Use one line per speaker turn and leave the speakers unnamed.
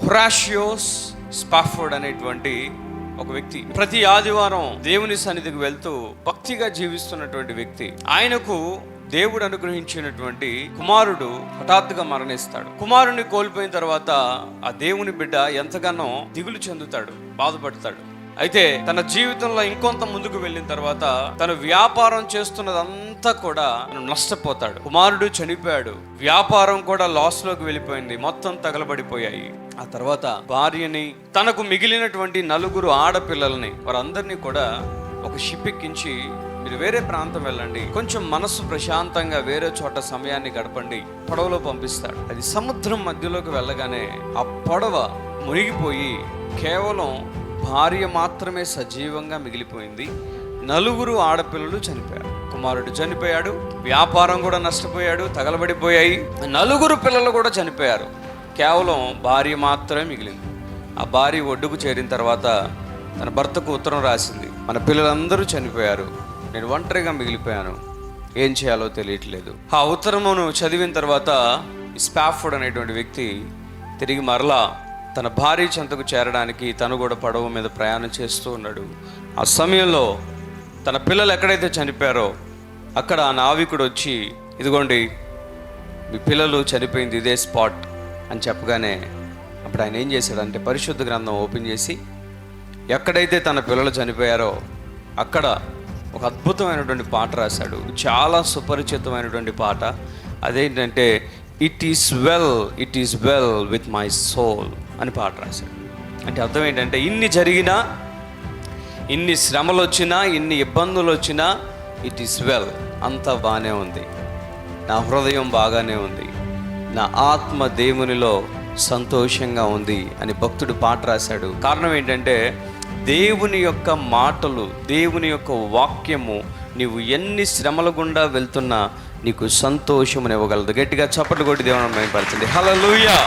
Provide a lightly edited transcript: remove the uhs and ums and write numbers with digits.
హొరాషియోస్ స్పాఫోర్డ్ అనేటువంటి ఒక వ్యక్తి ప్రతి ఆదివారం దేవుని సన్నిధికి వెళ్తూ భక్తిగా జీవిస్తున్నటువంటి వ్యక్తి. ఆయనకు దేవుడు అనుగ్రహించినటువంటి కుమారుడు హఠాత్తుగా మరణిస్తాడు. కుమారుని కోల్పోయిన తర్వాత ఆ దేవుని బిడ్డ ఎంతగానో దిగులు చెందుతాడు, బాధపడతాడు. అయితే తన జీవితంలో ఇంకొంత ముందుకు వెళ్ళిన తర్వాత తను వ్యాపారం చేస్తున్నదంతా కూడా నష్టపోతాడు. కుమారుడు చనిపోయాడు, వ్యాపారం కూడా లాస్ లోకి వెళ్ళిపోయింది, మొత్తం తగలబడిపోయాయి. ఆ తర్వాత భార్యని, తనకు మిగిలినటువంటి 4 ఆడపిల్లల్ని, వారందరినీ కూడా ఒక షిప్ ఎక్కించి మీరు వేరే ప్రాంతం వెళ్ళండి, కొంచెం మనసు ప్రశాంతంగా వేరే చోట సమయాన్ని గడపండి, పడవలో పంపిస్తాడు. అది సముద్రం మధ్యలోకి వెళ్ళగానే ఆ పడవ మునిగిపోయి కేవలం భార్య మాత్రమే సజీవంగా మిగిలిపోయింది. 4 ఆడపిల్లలు చనిపోయారు. కుమారుడు చనిపోయాడు, వ్యాపారం కూడా నష్టపోయాడు, తగలబడిపోయాయి. 4 పిల్లలు కూడా చనిపోయారు, కేవలం భార్య మాత్రమే మిగిలింది. ఆ భార్య ఒడ్డుకు చేరిన తర్వాత తన భర్తకు ఉత్తరం రాసింది, మన పిల్లలందరూ చనిపోయారు, నేను ఒంటరిగా మిగిలిపోయాను, ఏం చేయాలో తెలియట్లేదు. ఆ ఉత్తరమును చదివిన తర్వాత స్పాఫోర్డ్ అనేటువంటి వ్యక్తి తిరిగి మరలా తన భార్య చెంతకు చేరడానికి తను కూడా పడవ మీద ప్రయాణం చేస్తూ ఉన్నాడు. ఆ సమయంలో తన పిల్లలు ఎక్కడైతే చనిపోయారో అక్కడ ఆ నావికుడు వచ్చి, ఇదిగోండి మీ పిల్లలు చనిపోయింది ఇదే స్పాట్ అని చెప్పగానే అప్పుడు ఆయన ఏం చేశాడంటే పరిశుద్ధ గ్రంథం ఓపెన్ చేసి ఎక్కడైతే తన పిల్లలు చనిపోయారో అక్కడ ఒక అద్భుతమైనటువంటి పాట రాశాడు. చాలా సుపరిచితమైనటువంటి పాట. అదేంటంటే it is well with my soul అని పాట రాశాడు. అంటే అర్థం ఏంటంటే ఇన్ని జరిగినా, ఇన్ని శ్రమలు వచ్చినా, ఇన్ని ఇబ్బందులు వచ్చినా ఇట్ ఈస్ వెల్, అంతా బాగానే ఉంది, నా హృదయం బాగానే ఉంది, నా ఆత్మ దేవునిలో సంతోషంగా ఉంది అని భక్తుడు పాట రాశాడు. కారణం ఏంటంటే దేవుని యొక్క మాటలు, దేవుని యొక్క వాక్యము నీవు ఎన్ని శ్రమల గుండా వెళ్తున్నా నీకు సంతోషమునివ్వగలదు. గట్టిగా చప్పట్లు కొట్టి దేవుని మహిమపరచండి. హల్లెలూయా.